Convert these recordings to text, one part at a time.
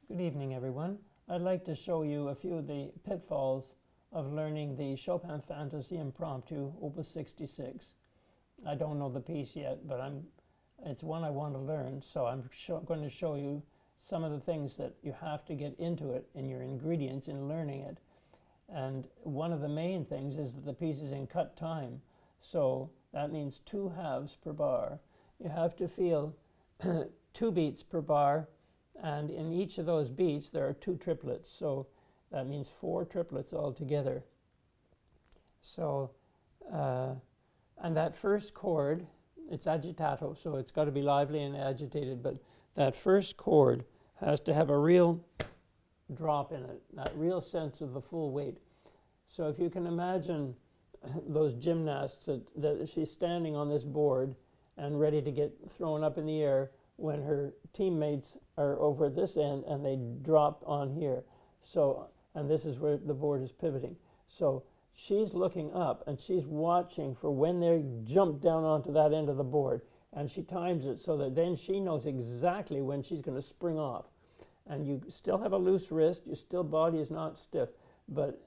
Good evening, everyone. I'd like to show you a few of the pitfalls of learning the Chopin Fantasie Impromptu, Opus 66. I don't know the piece yet, but it's one I want to learn, so I'm going to show you some of the things that you have to get into it in your ingredients in learning it. And one of the main things is that the piece is in cut time, so that means 2 halves per bar. You have to feel 2 beats per bar, and in each of those beats there are 2 triplets, so that means 4 triplets altogether. So and that first chord, it's agitato, so it's got to be lively and agitated, but that first chord has to have a real drop in it, that real sense of the full weight. So if you can imagine those gymnasts that she's standing on this board and ready to get thrown up in the air when her teammates are over at this end and they drop on here. So, and this is where the board is pivoting. So she's looking up and she's watching for when they jump down onto that end of the board, and she times it so that then she knows exactly when she's going to spring off. And you still have a loose wrist, your still body is not stiff,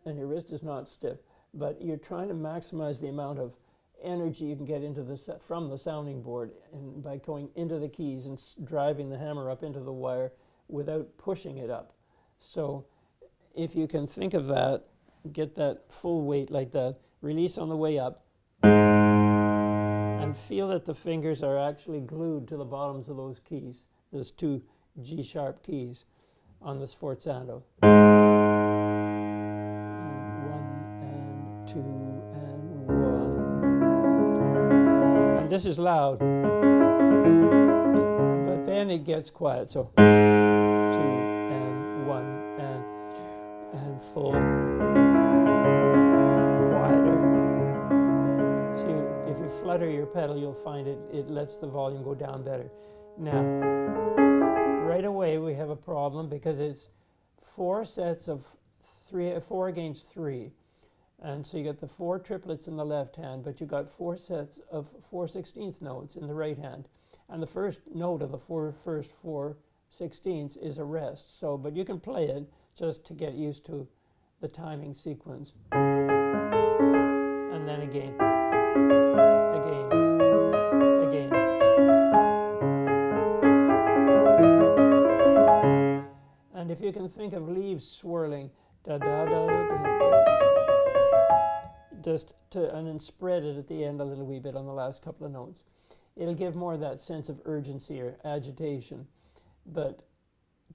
and your wrist is not stiff, but you're trying to maximize the amount of energy you can get into from the sounding board, and by going into the keys and driving the hammer up into the wire without pushing it up. So if you can think of that, get that full weight like that, release on the way up, and feel that the fingers are actually glued to the bottoms of those keys, those 2 G-sharp keys on the sforzando. And 1 and 2 and 1. And this is loud, but then it gets quiet. So 2 and 1 and full, quieter. So if you flutter your pedal, you'll find it lets the volume go down better. Now, right away we have a problem because it's 4 sets of 4 against 3. And so you got the 4 triplets in the left hand, but you got 4 sets of 4/16 notes in the right hand. And the first note of the first 4/16 is a rest. So, but you can play it just to get used to the timing sequence. And then again. And if you can think of leaves swirling, da da da da da, and then spread it at the end a little wee bit on the last couple of notes. It'll give more of that sense of urgency or agitation. But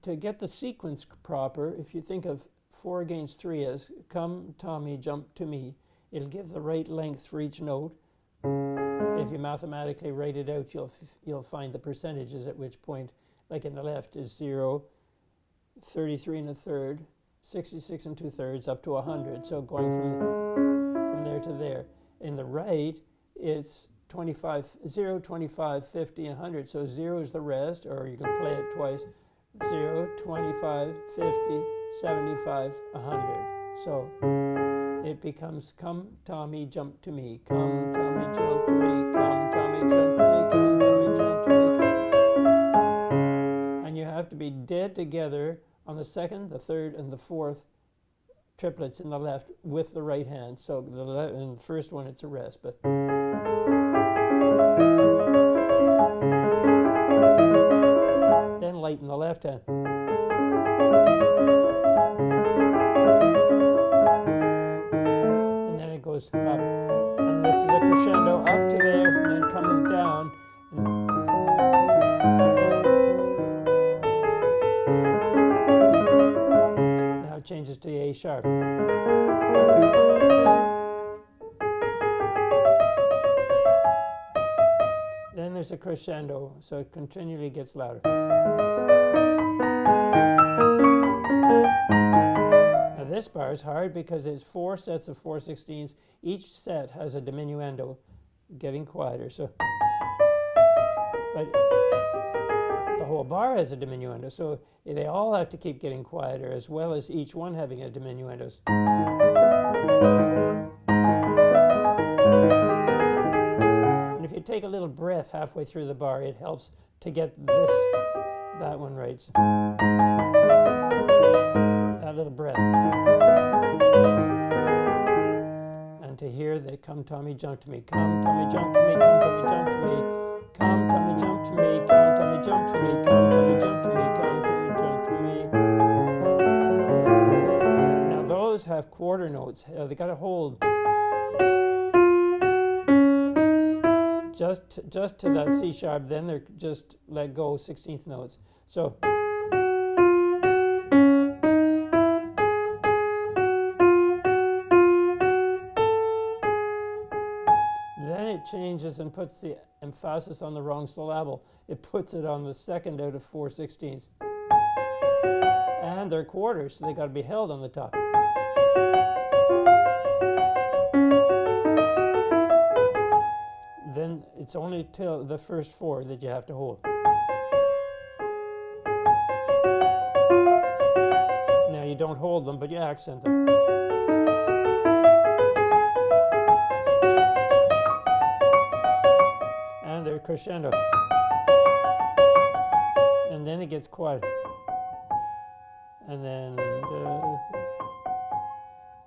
to get the sequence proper, if you think of 4 against 3 as come, Tommy, jump to me, it'll give the right length for each note. If you mathematically write it out, you'll find the percentages at which point, like in the left is 0, 33 1/3, 66 2/3, up to 100. So going from there to there. In the right, it's 0, 25, 50, and 100. So 0 is the rest, or you can play it twice. 0, 25, 50, 75, 100. So it becomes come, Tommy, jump to me. Come, Tommy, jump to me. Come, Tommy, jump to me. Come, Tommy, jump to me. And you have to be dead together on the 2nd, the 3rd, and the 4th triplets in the left with the right hand. So in the first one, it's a rest. But then lighten the left hand. And then it goes up. And this is a crescendo up to there, and then comes down. Now it changes to the A sharp. Then there's a crescendo, so it continually gets louder. Now this bar is hard because it's 4 sets of 4/16. Each set has a diminuendo, getting quieter. So, but the whole bar has a diminuendo, so they all have to keep getting quieter, as well as each one having a diminuendo. you take a little breath halfway through the bar, it helps to get that one right. jump to me, come, tummy, jump to me, come, tummy, jump to me, come, tummy, jump to me, come, tummy, jump to me, come, tummy, jump to me, come, tummy, jump to me. Now those have quarter notes. They got to hold just to that C sharp. Then they're just let go 16th notes. So. Then it changes and puts the emphasis on the wrong syllable. It puts it on the second out of 4/16. And they're quarters, so they got to be held on the top. Then it's only till the first 4 that you have to hold. Now you don't hold them, but you accent them. And they're crescendo. And then it gets quiet. And then,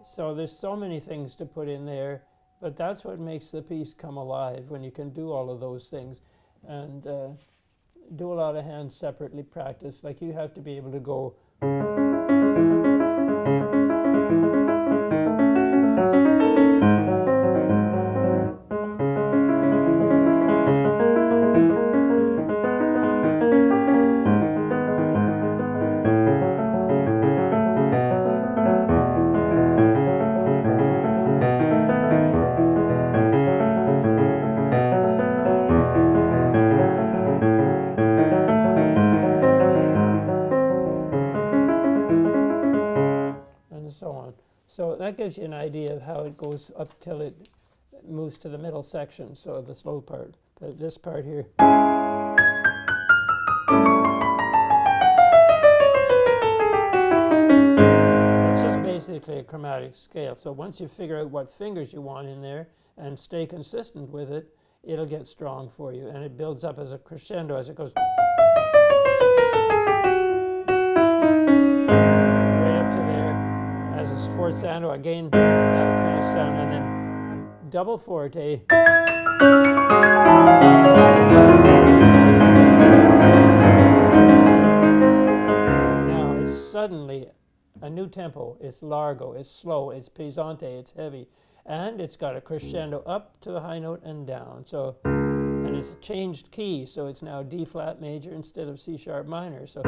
so there's so many things to put in there, but that's what makes the piece come alive, when you can do all of those things and do a lot of hands separately practice. Like you have to be able to go. So on. So that gives you an idea of how it goes up till it moves to the middle section, so the slow part. But this part here. It's just basically a chromatic scale. So once you figure out what fingers you want in there and stay consistent with it, it'll get strong for you. And it builds up as a crescendo as it goes. As a sforzando, again, that kind of sound, and then double forte. Now it's suddenly a new tempo. It's largo, it's slow, it's pesante, it's heavy, and it's got a crescendo up to the high note and down. So, and it's changed key, so it's now D flat major instead of C sharp minor. So.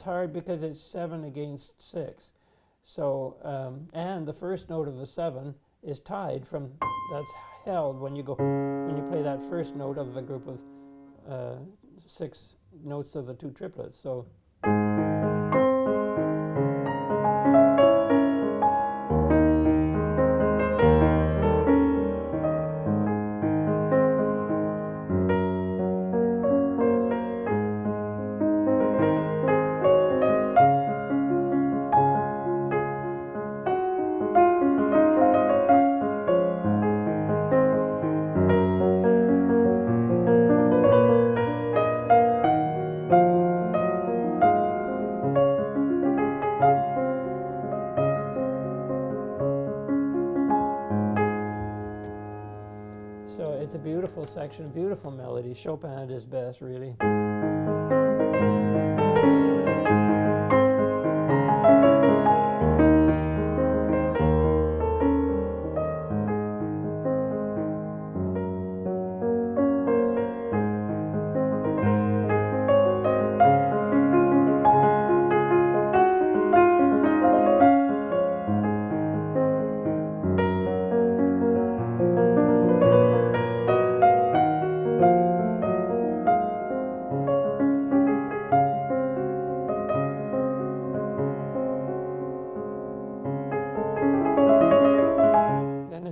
Hard because it's 7 against 6. So, and the first note of the 7 is tied from, that's held when you play that first note of the group of 6 notes of the 2 triplets. So. So it's a beautiful section, beautiful melody. Chopin at his best, really.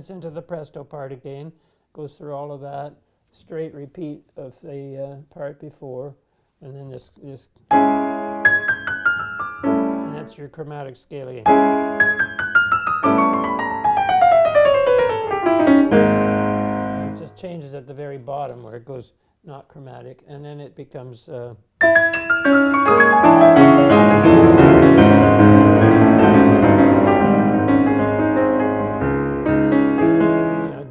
it's into the presto part again. Goes through all of that, straight repeat of the part before, and then this, and that's your chromatic scale again. It just changes at the very bottom where it goes not chromatic, and then it becomes it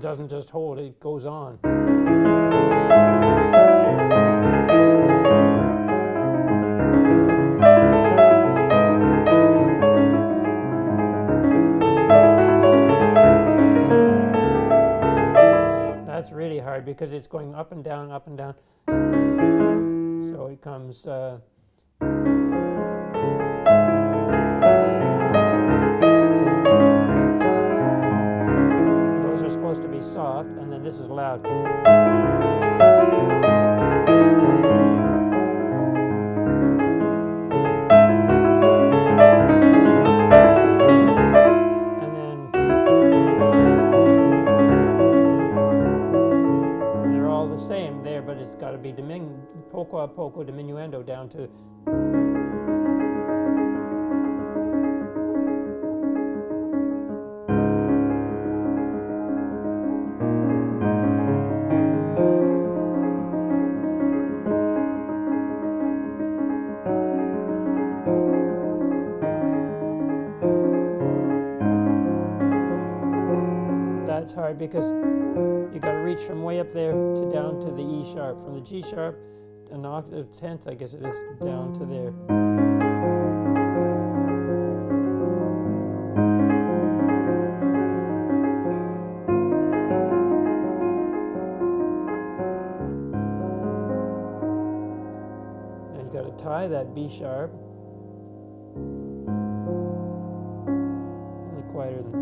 doesn't just hold, it goes on. That's really hard because it's going up and down, up and down. So it comes those are supposed to be soft, and then this is loud. And then they're all the same there, but it's got to be poco a poco diminuendo down to. That's hard because you got to reach from way up there to down to the E sharp, from the G sharp, an octave, tenth, I guess it is, down to there. Now you got to tie that B sharp. Only quieter than that.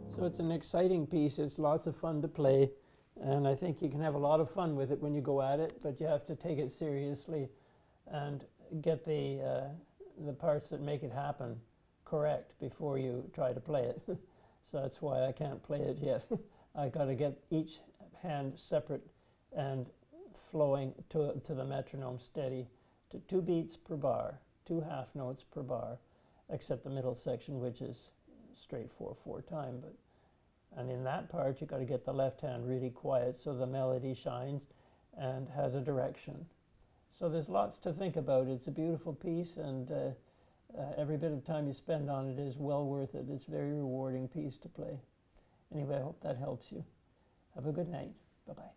So it's an exciting piece. It's lots of fun to play, and I think you can have a lot of fun with it when you go at it, but you have to take it seriously and get the parts that make it happen correct before you try to play it. So that's why I can't play it yet. I got to get each hand separate and flowing to the metronome steady, to 2 beats per bar, 2 half notes per bar, except the middle section, which is straight 4/4 time. And in that part, you got to get the left hand really quiet so the melody shines and has a direction. So there's lots to think about. It's a beautiful piece, and every bit of time you spend on it is well worth it. It's a very rewarding piece to play. Anyway, I hope that helps you. Have a good night. Bye-bye.